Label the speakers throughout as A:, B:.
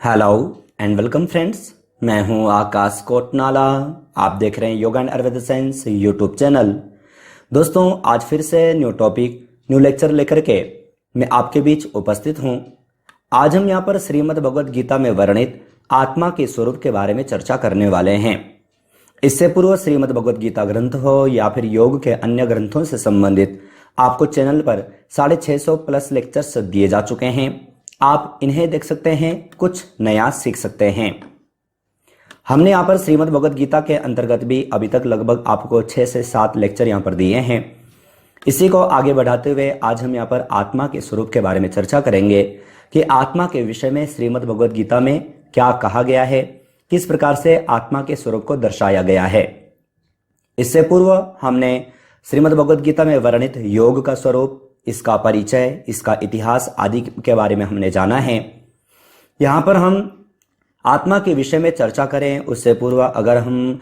A: Hello and welcome friends. मैं हूं आकाश कोटनाला। आप देख रहे हैं yoga and Ayurveda science YouTube channel. दोस्तों, आज फिर से न्यू टॉपिक न्यू लेक्चर लेकर के मैं आपके बीच उपस्थित हूं। आज हम यहां पर श्रीमद् भगवद गीता में वर्णित आत्मा के स्वरूप के बारे में चर्चा करने वाले हैं। इससे पूर्व श्रीमद् भगवद गीता ग्रंथ हो या फिर योग के अन्य ग्रंथों से संबंधित आपको चैनल पर 650 प्लस लेक्चर्स दिए जा चुके हैं। आप इन्हें देख सकते हैं, कुछ नया सीख सकते हैं। हमने यहाँ पर श्रीमद् भगवद गीता के अंतर्गत भी अभी तक लगभग आपको 6 से 7 लेक्चर यहाँ पर दिए हैं। इसी को आगे बढ़ाते हुए आज हम यहाँ पर आत्मा के स्वरूप के बारे में चर्चा करेंगे कि आत्मा के विषय में श्रीमद् भगवद गीता में क्या कहा गया है, किस प्रकार से आत्मा के स्वरूप को दर्शाया गया है। इससे पूर्व हमने श्रीमद् भगवद गीता में वर्णित योग का स्वरूप, इसका परिचय, इसका इतिहास आदि के बारे में हमने जाना है। यहाँ पर हम आत्मा के विषय में चर्चा करें उससे पूर्व अगर हम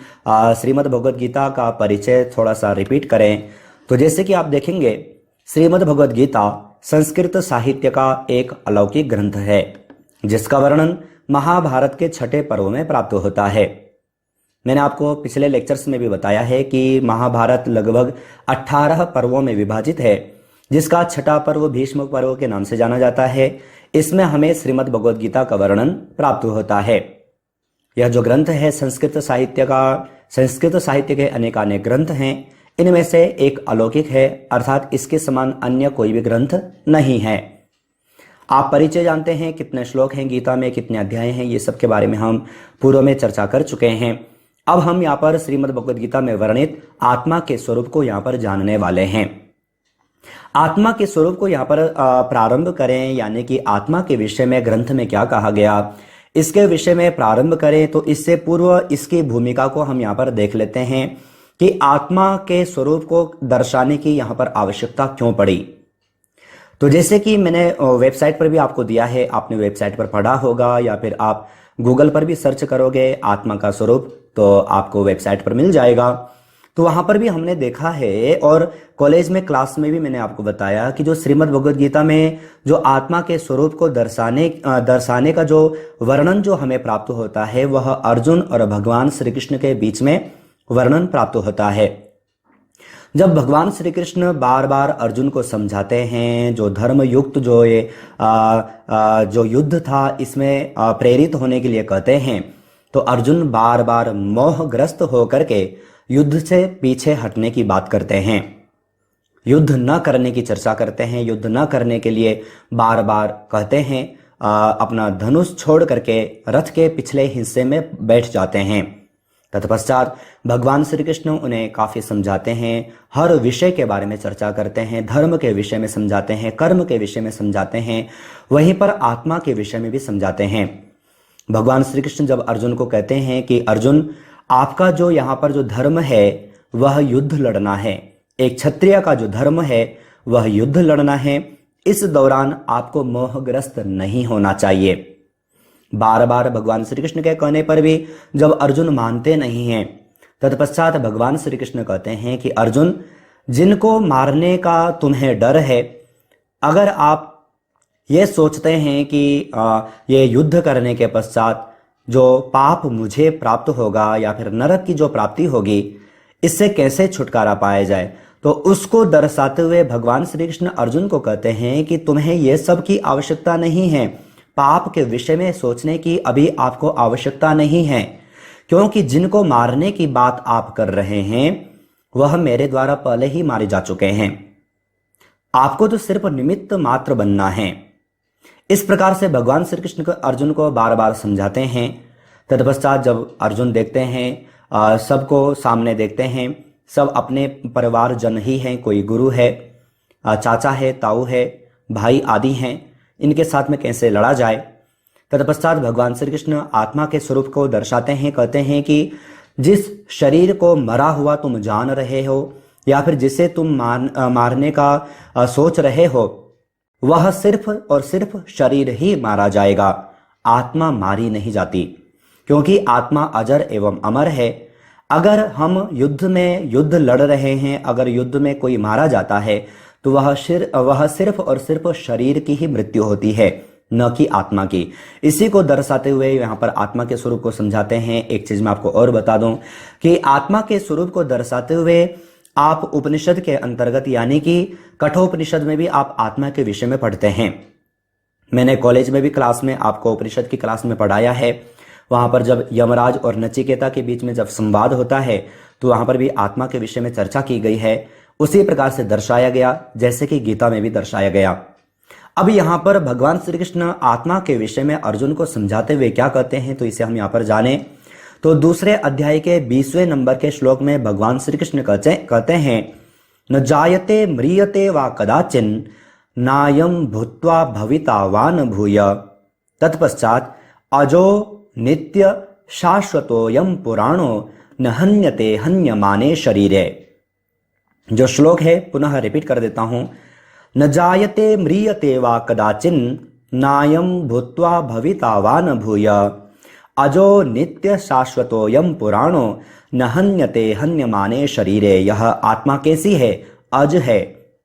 A: श्रीमद् भगवद गीता का परिचय थोड़ा सा रिपीट करें तो जैसे कि आप देखेंगे, श्रीमद् भगवद गीता संस्कृत साहित्य का एक अलौकिक ग्रंथ है जिसका वर्णन महाभारत के 6ठे पर्व में प्राप्त होता है। मैंने आपको पिछले लेक्चर्स में भी बताया है कि महाभारत लगभग 18 पर्वों में विभाजित है, जिसका 6ठा पर्व भीष्म पर्व के नाम से जाना जाता है। इसमें हमें श्रीमद् भगवद गीता का वर्णन प्राप्त होता है। यह जो ग्रंथ है संस्कृत साहित्य के अनेकानेक ग्रंथ हैं, इनमें से एक अलौकिक है, अर्थात इसके समान अन्य कोई भी ग्रंथ नहीं है। आप परिचय जानते हैं, कितने श्लोक हैं गीता में, कितने अध्याय हैं, ये सब के बारे में हम पूर्व में चर्चा कर चुके हैं। अब हम यहाँ पर श्रीमद् भगवद गीता में वर्णित आत्मा के स्वरूप को यहाँ पर जानने वाले हैं। आत्मा के स्वरूप को यहाँ पर प्रारंभ करें, यानी कि आत्मा के विषय में ग्रंथ में क्या कहा गया, इसके विषय में प्रारंभ करें तो इससे पूर्व इसकी भूमिका को हम यहाँ पर देख लेते हैं कि आत्मा के स्वरूप को दर्शाने की यहाँ पर आवश्यकता क्यों पड़ी। तो जैसे कि मैंने वेबसाइट पर भी आपको दिया है, आपने वेबसाइट पर पढ़ा होगा या फिर आप गूगल पर भी सर्च करोगे आत्मा का स्वरूप तो आपको वेबसाइट पर मिल जाएगा। तो वहां पर भी हमने देखा है और कॉलेज में क्लास में भी मैंने आपको बताया कि जो श्रीमद् भगवद गीता में जो आत्मा के स्वरूप को दर्शाने का जो वर्णन जो हमें प्राप्त होता है वह अर्जुन और भगवान श्री कृष्ण के बीच में वर्णन प्राप्त होता है। जब भगवान श्री कृष्ण बार बार अर्जुन को समझाते हैं, जो धर्म युक्त जो युद्ध था इसमें प्रेरित होने के लिए कहते हैं, तो अर्जुन बार बार मोहग्रस्त होकर के युद्ध से पीछे हटने की बात करते हैं, युद्ध न करने की चर्चा करते हैं, युद्ध न करने के लिए बार बार कहते हैं, अपना धनुष छोड़ करके रथ के पिछले हिस्से में बैठ जाते हैं। तत्पश्चात भगवान श्री कृष्ण उन्हें काफी समझाते हैं, हर विषय के बारे में चर्चा करते हैं, धर्म के विषय में समझाते हैं, कर्म के विषय में समझाते हैं, वहीं पर आत्मा के विषय में भी समझाते हैं। भगवान श्री कृष्ण जब अर्जुन को कहते हैं कि अर्जुन, आपका जो यहाँ पर जो धर्म है वह युद्ध लड़ना है, एक क्षत्रिय का जो धर्म है वह युद्ध लड़ना है, इस दौरान आपको मोहग्रस्त नहीं होना चाहिए। बार बार भगवान श्री कृष्ण के कहने पर भी जब अर्जुन मानते नहीं हैं, तत्पश्चात भगवान श्री कृष्ण कहते हैं कि अर्जुन, जिनको मारने का तुम्हें डर है, अगर आप ये सोचते हैं कि ये युद्ध करने के पश्चात जो पाप मुझे प्राप्त होगा या फिर नरक की जो प्राप्ति होगी, इससे कैसे छुटकारा पाया जाए, तो उसको दर्शाते हुए भगवान श्री कृष्ण अर्जुन को कहते हैं कि तुम्हें यह सब की आवश्यकता नहीं है, पाप के विषय में सोचने की अभी आपको आवश्यकता नहीं है, क्योंकि जिनको मारने की बात आप कर रहे हैं वह मेरे द्वारा पहले ही मारे जा चुके हैं, आपको तो सिर्फ निमित्त मात्र बनना है। इस प्रकार से भगवान श्री कृष्ण अर्जुन को बार बार समझाते हैं। तत्पश्चात जब अर्जुन देखते हैं, सबको सामने देखते हैं, सब अपने परिवार जन ही हैं, कोई गुरु है, चाचा है, ताऊ है, भाई आदि हैं, इनके साथ में कैसे लड़ा जाए। तत्पश्चात भगवान श्री कृष्ण आत्मा के स्वरूप को दर्शाते हैं, कहते हैं कि जिस शरीर को मरा हुआ तुम जान रहे हो या फिर जिसे तुम मारने का सोच रहे हो, वह सिर्फ और सिर्फ शरीर ही मारा जाएगा, आत्मा मारी नहीं जाती, क्योंकि आत्मा अजर एवं अमर है। अगर हम युद्ध में युद्ध लड़ रहे हैं, अगर युद्ध में कोई मारा जाता है तो वह सिर्फ और सिर्फ शरीर की ही मृत्यु होती है, न कि आत्मा की। इसी को दर्शाते हुए यहाँ पर आत्मा के स्वरूप को समझाते हैं। एक चीज मैं आपको और बता दूं कि आत्मा के स्वरूप को दर्शाते हुए आप उपनिषद के अंतर्गत यानी कि कठोपनिषद में भी आप आत्मा के विषय में पढ़ते हैं। मैंने कॉलेज में भी क्लास में आपको उपनिषद की क्लास में पढ़ाया है। वहां पर जब यमराज और नचिकेता के बीच में जब संवाद होता है तो वहां पर भी आत्मा के विषय में चर्चा की गई है। उसी प्रकार से दर्शाया गया जैसे कि गीता में भी दर्शाया गया। अब यहां पर भगवान श्री कृष्ण आत्मा के विषय में अर्जुन को समझाते हुए क्या कहते हैं, तो इसे हम यहां पर जाने। तो दूसरे अध्याय के 20वें नंबर के श्लोक में भगवान श्री कृष्ण कहते हैं, न जायते म्रियते वा कदाचिन नायम भूत्वा भविता वा न भूय तत्पश्चात अजो नित्य शाश्वतोयम पुराणो न हन्यते हन्यमाने शरीरे। जो श्लोक है पुनः रिपीट कर देता हूं। न जायते म्रियते वा कदाचिन नायम भूत्वा भविता वा न भूय अजो नित्य शाश्वतोयम पुराणो न हन्यते हन्यमाने शरीरे। यह आत्मा कैसी है? अज है,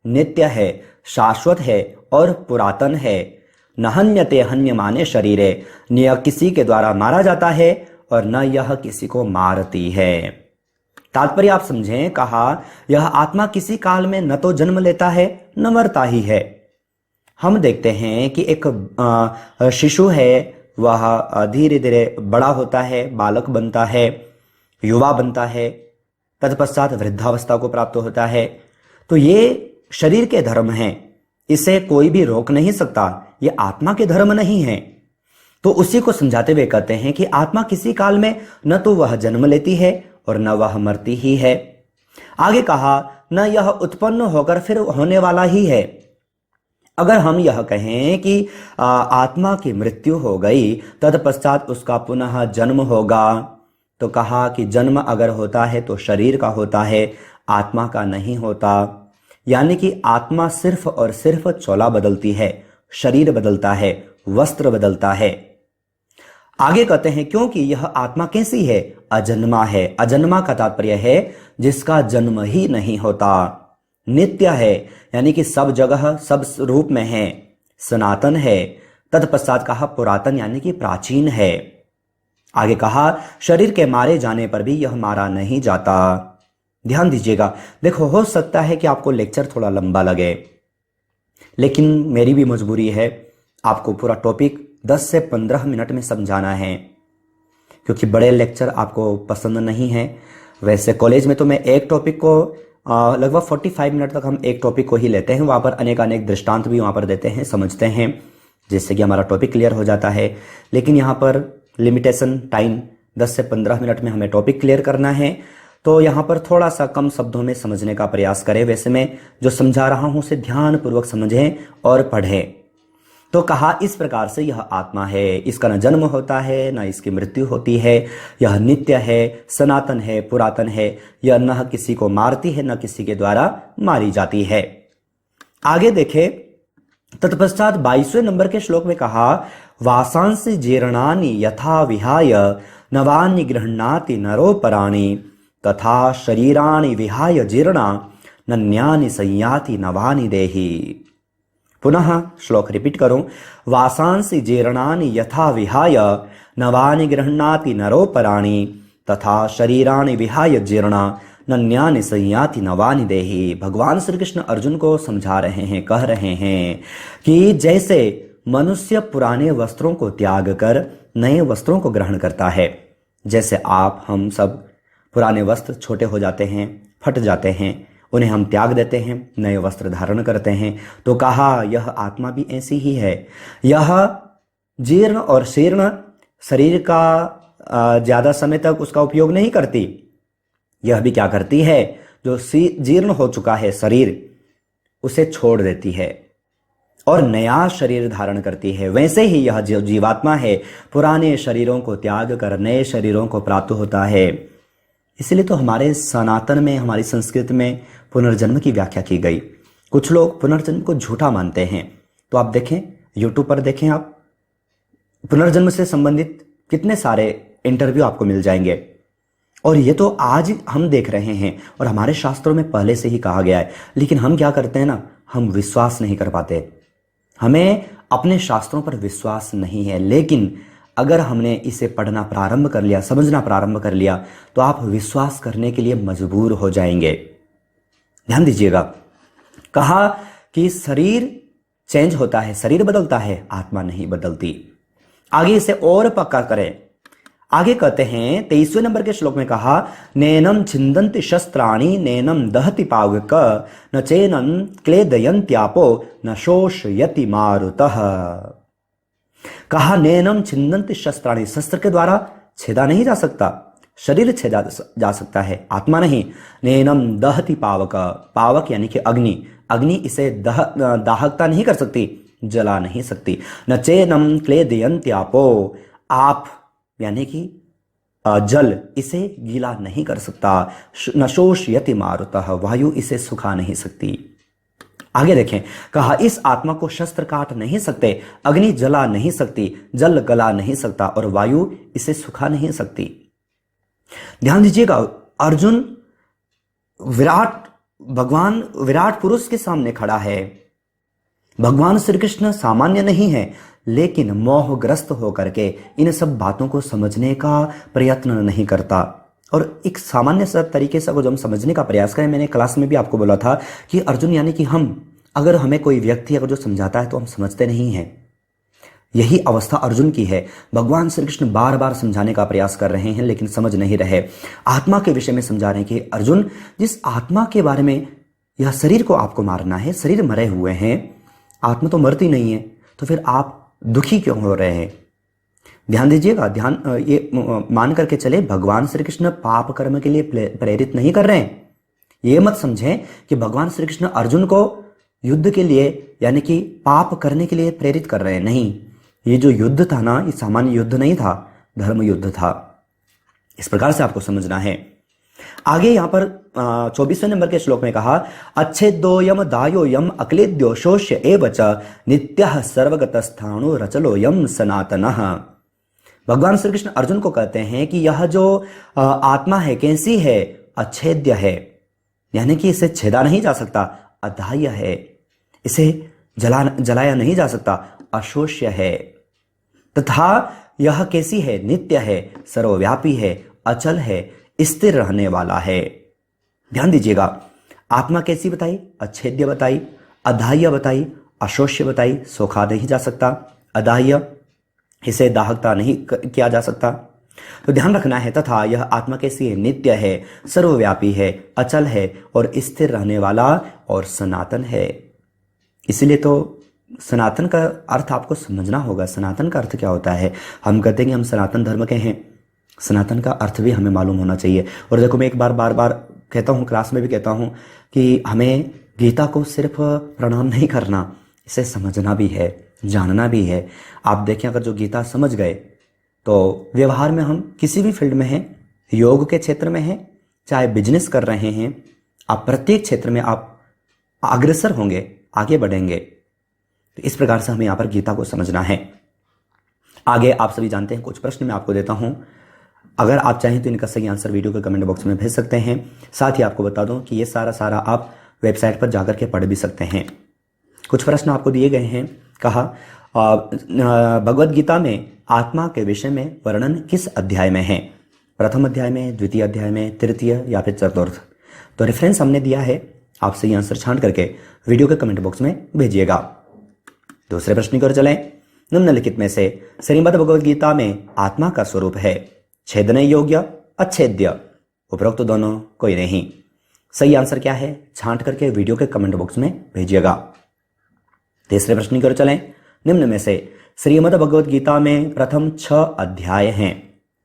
A: नित्य है, शाश्वत है और पुरातन है। न हन्यते हन्यमाने शरीरे, न यह किसी के द्वारा मारा जाता है और न यह किसी को मारती है। तात्पर्य आप समझें, कहा यह आत्मा किसी काल में न तो जन्म लेता है न मरता ही है। हम देखते हैं कि एक शिशु है, वह धीरे धीरे बड़ा होता है, बालक बनता है, युवा बनता है, तत्पश्चात वृद्धावस्था को प्राप्त होता है। तो ये शरीर के धर्म हैं, इसे कोई भी रोक नहीं सकता, ये आत्मा के धर्म नहीं है। तो उसी को समझाते हुए कहते हैं कि आत्मा किसी काल में न तो वह जन्म लेती है और न वह मरती ही है। आगे कहा न यह उत्पन्न होकर फिर होने वाला ही है। अगर हम यह कहें कि आत्मा की मृत्यु हो गई तत्पश्चात उसका पुनः जन्म होगा, तो कहा कि जन्म अगर होता है तो शरीर का होता है, आत्मा का नहीं होता। यानी कि आत्मा सिर्फ और सिर्फ चोला बदलती है, शरीर बदलता है, वस्त्र बदलता है। आगे कहते हैं क्योंकि यह आत्मा कैसी है? अजन्मा है। अजन्मा का तात्पर्य है जिसका जन्म ही नहीं होता, नित्य है, यानी कि सब जगह सब रूप में है, सनातन है। तत्पश्चात कहा पुरातन यानी कि प्राचीन है। आगे कहा शरीर के मारे जाने पर भी यह मारा नहीं जाता। ध्यान दीजिएगा, देखो हो सकता है कि आपको लेक्चर थोड़ा लंबा लगे, लेकिन मेरी भी मजबूरी है आपको पूरा टॉपिक 10 से 15 मिनट में समझाना है, क्योंकि बड़े लेक्चर आपको पसंद नहीं है। वैसे कॉलेज में तो मैं एक टॉपिक को लगभग 45 मिनट तक हम एक टॉपिक को ही लेते हैं, वहां पर अनेक दृष्टांत भी वहां पर देते हैं, समझते हैं, जिससे कि हमारा टॉपिक क्लियर हो जाता है। लेकिन यहाँ पर लिमिटेशन टाइम 10 से 15 मिनट में हमें टॉपिक क्लियर करना है, तो यहाँ पर थोड़ा सा कम शब्दों में समझने का प्रयास करें। वैसे मैं जो समझा रहा हूं उसे ध्यानपूर्वक समझें और पढ़ें। तो कहा इस प्रकार से यह आत्मा है, इसका न जन्म होता है न इसकी मृत्यु होती है, यह नित्य है, सनातन है, पुरातन है, यह न किसी को मारती है न किसी के द्वारा मारी जाती है। आगे देखे तत्पश्चात 22वें नंबर के श्लोक में कहा वासांसि जीर्णानि यथा विहाय नवानि गृह्णाति नरोपराणि तथा शरीराणि विहाय जीर्णा नन्यानि संयाति नवानि देहि। पुनः श्लोक रिपीट करूं। वासांसि जीर्णानि यथा विहाय नवानि गृह्णाति नरोपराणि तथा शरीराणि विहाय जीर्णा नन्यानि संयाति नवानि देहि। भगवान श्री कृष्ण अर्जुन को समझा रहे हैं, कह रहे हैं कि जैसे मनुष्य पुराने वस्त्रों को त्याग कर नए वस्त्रों को ग्रहण करता है, जैसे आप हम सब पुराने वस्त्र छोटे हो जाते हैं, फट जाते हैं, उन्हें हम त्याग देते हैं, नए वस्त्र धारण करते हैं, तो कहा यह आत्मा भी ऐसी ही है। यह जीर्ण और शीर्ण शरीर का ज्यादा समय तक उसका उपयोग नहीं करती, यह भी क्या करती है, जो जीर्ण हो चुका है शरीर उसे छोड़ देती है और नया शरीर धारण करती है। वैसे ही यह जो जीवात्मा है पुराने शरीरों को त्याग कर नए शरीरों को प्राप्त होता है। इसलिए तो हमारे सनातन में, हमारी संस्कृति में पुनर्जन्म की व्याख्या की गई। कुछ लोग पुनर्जन्म को झूठा मानते हैं, तो आप देखें, यूट्यूब पर देखें, आप पुनर्जन्म से संबंधित कितने सारे इंटरव्यू आपको मिल जाएंगे। और ये तो आज हम देख रहे हैं और हमारे शास्त्रों में पहले से ही कहा गया है, लेकिन हम क्या करते हैं ना, हम विश्वास नहीं कर पाते। हमें अपने शास्त्रों पर विश्वास नहीं है, लेकिन अगर हमने इसे पढ़ना प्रारंभ कर लिया, समझना प्रारंभ कर लिया, तो आप विश्वास करने के लिए मजबूर हो जाएंगे। ध्यान दीजिएगा, कहा कि शरीर चेंज होता है, शरीर बदलता है, आत्मा नहीं बदलती। आगे इसे और पक्का करें। आगे कहते हैं 23वें नंबर के श्लोक में कहा, नैनम छिन्दन्ति शस्त्राणि नैनम दहति पावक न चैनम क्लेदयन्त्यापो न शोषयति मारुतः। कहा नैनम छिन्दन्ति शस्त्राणि, शस्त्र के द्वारा छेदा नहीं जा सकता, शरीर छेदा जा सकता है, आत्मा नहीं। नैनम दहति पावक, पावक यानी कि अग्नि, अग्नि इसे दाहकता नहीं कर सकती, जला नहीं सकती। न चैनम क्लेदयन्त्यापो, आप यानी कि जल इसे गीला नहीं कर सकता। न शोषयति मारुतः, वायु इसे सुखा नहीं सकती। आगे देखें, कहा इस आत्मा को शस्त्र काट नहीं सकते, अग्नि जला नहीं सकती, जल गला नहीं सकता और वायु इसे सुखा नहीं सकती। ध्यान दीजिएगा, अर्जुन भगवान विराट पुरुष के सामने खड़ा है। भगवान श्री कृष्ण सामान्य नहीं है, लेकिन मोहग्रस्त होकर के इन सब बातों को समझने का प्रयत्न नहीं करता। और एक सामान्य सा तरीके से जब हम समझने का प्रयास करें, मैंने क्लास में भी आपको बोला था कि अर्जुन यानी कि हम, अगर हमें कोई व्यक्ति अगर जो समझाता है तो हम समझते नहीं हैं। यही अवस्था अर्जुन की है। भगवान श्री कृष्ण बार बार समझाने का प्रयास कर रहे हैं, लेकिन समझ नहीं रहे। आत्मा के विषय में समझा रहे हैं कि अर्जुन, जिस आत्मा के बारे में, यह शरीर को आपको मारना है, शरीर मरे हुए हैं, आत्मा तो मरती नहीं है, तो फिर आप दुखी क्यों हो रहे हैं? ध्यान दीजिएगा, ध्यान ये मान करके चले, भगवान श्री कृष्ण पाप कर्म के लिए प्रेरित नहीं कर रहे हैं। ये मत समझें कि भगवान श्री कृष्ण अर्जुन को युद्ध के लिए यानी कि पाप करने के लिए प्रेरित कर रहे हैं। नहीं, ये जो युद्ध था ना, ये सामान्य युद्ध नहीं था, धर्म युद्ध था। इस प्रकार से आपको समझना है। आगे यहां पर 24वें नंबर के श्लोक में कहा, अच्छेदोयम दायोयम अक्लेद्यो शोष्य एवच नित्यः सर्वगतस्थाणु रचलोयम सनातनः। भगवान श्री कृष्ण अर्जुन को कहते हैं कि यह जो आत्मा है कैसी है? अच्छेद्य है, यानी कि इसे छेदा नहीं जा सकता, अदाह्य है, इसे जलाया नहीं जा सकता, अशोष्य है, तथा यह कैसी है? नित्य है, सर्वव्यापी है, अचल है, स्थिर रहने वाला है। ध्यान दीजिएगा, आत्मा कैसी बताई? अच्छेद्य बताई, अदाह्य बताई, अशोष्य बताई, सोखा नहीं जा सकता, अदाह्य, इसे दाहकता नहीं किया जा सकता। तो ध्यान रखना है, तथा यह आत्मा कैसी है? नित्य है, सर्वव्यापी है, अचल है और स्थिर रहने वाला और सनातन है। इसलिए तो सनातन का अर्थ आपको समझना होगा। सनातन का अर्थ क्या होता है? हम कहते हैं कि हम सनातन धर्म के हैं, सनातन का अर्थ भी हमें मालूम होना चाहिए। और देखो, मैं एक बार बार बार कहता हूँ, क्लास में भी कहता हूँ कि हमें गीता को सिर्फ प्रणाम नहीं करना, इसे समझना भी है, जानना भी है। आप देखें, अगर जो गीता समझ गए तो व्यवहार में हम किसी भी फील्ड में हैं, योग के क्षेत्र में हैं, चाहे बिजनेस कर रहे हैं, आप प्रत्येक क्षेत्र में आप अग्रसर होंगे, आगे बढ़ेंगे। तो इस प्रकार से हमें यहाँ पर गीता को समझना है। आगे आप सभी जानते हैं, कुछ प्रश्न मैं आपको देता हूं, अगर आप चाहें तो इनका सही आंसर वीडियो के कमेंट बॉक्स में भेज सकते हैं। साथ ही आपको बता दूं कि ये सारा आप वेबसाइट पर जाकर के पढ़ भी सकते हैं। कुछ प्रश्न आपको दिए गए हैं। कहा भगवद गीता में आत्मा के विषय में वर्णन किस अध्याय में है? प्रथम अध्याय में, द्वितीय अध्याय में, तृतीय या फिर चतुर्थ? तो रेफरेंस हमने दिया है, आप सही आंसर छांट करके वीडियो के कमेंट बॉक्स में भेजिएगा। दूसरे प्रश्न की ओर चलें। निम्नलिखित में से श्रीमद् भगवद गीता में आत्मा का स्वरूप है छेदने योग्य, अच्छेद्य, उपरोक्त दोनों, कोई नहीं। सही आंसर क्या है? छांट करके वीडियो के कमेंट बॉक्स में भेजिएगा। तीसरे प्रश्न की ओर चलें। निम्न में से श्रीमद् भगवद गीता में प्रथम 6 अध्याय हैं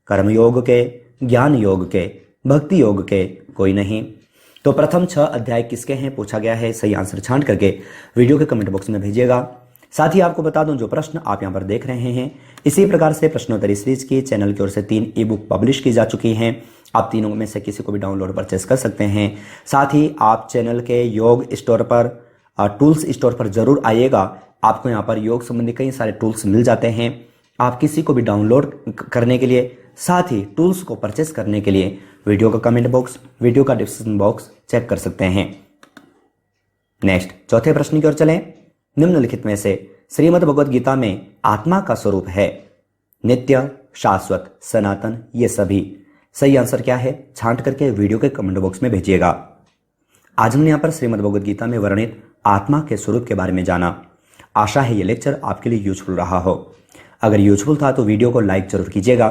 A: कर्मयोग के, ज्ञान योग के, भक्ति योग के, कोई नहीं। तो प्रथम 6 अध्याय किसके हैं पूछा गया है। सही आंसर छांट करके वीडियो के कमेंट बॉक्स में भेजिएगा। साथ ही आपको बता दूं, जो प्रश्न आप यहां पर देख रहे हैं, इसी प्रकार से प्रश्नोत्तरी सीरीज की चैनल की ओर से 3 ई बुक पब्लिश की जा चुकी हैं। आप तीनों में से किसी को भी डाउनलोड परचेस कर सकते हैं। साथ ही आप चैनल के योग स्टोर पर, टूल्स स्टोर पर जरूर आइएगा। आपको यहाँ पर योग संबंधी कई सारे टूल्स मिल जाते हैं। आप किसी को भी डाउनलोड करने के लिए, साथ ही टूल्स को परचेस करने के लिए वीडियो का कमेंट बॉक्स, वीडियो का डिस्क्रिप्शन बॉक्स चेक कर सकते हैं। नेक्स्ट, चौथे प्रश्न की ओर चलें। निम्नलिखित में से श्रीमद् भगवद गीता में आत्मा का स्वरूप है नित्य, शाश्वत, सनातन। ये सभी सही आंसर क्या है, छांट करके वीडियो के कमेंट बॉक्स में भेजिएगा। आज हमने यहाँ पर श्रीमद् भगवद गीता में वर्णित आत्मा के स्वरूप के बारे में जाना। आशा है ये लेक्चर आपके लिए यूजफुल रहा हो। अगर यूजफुल था तो वीडियो को लाइक जरूर कीजिएगा।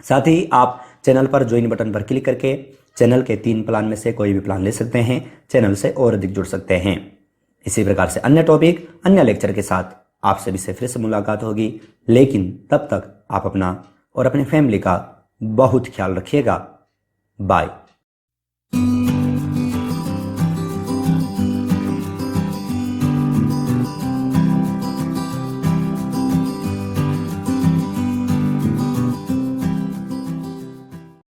A: साथ ही आप चैनल पर ज्वाइन बटन पर क्लिक करके चैनल के 3 प्लान में से कोई भी प्लान ले सकते हैं, चैनल से और अधिक जुड़ सकते हैं। इसी प्रकार से अन्य टॉपिक, अन्य लेक्चर के साथ आप सभी से फिर से मुलाकात होगी, लेकिन तब तक आप अपना और अपने फैमिली का बहुत ख्याल रखिएगा। बाय।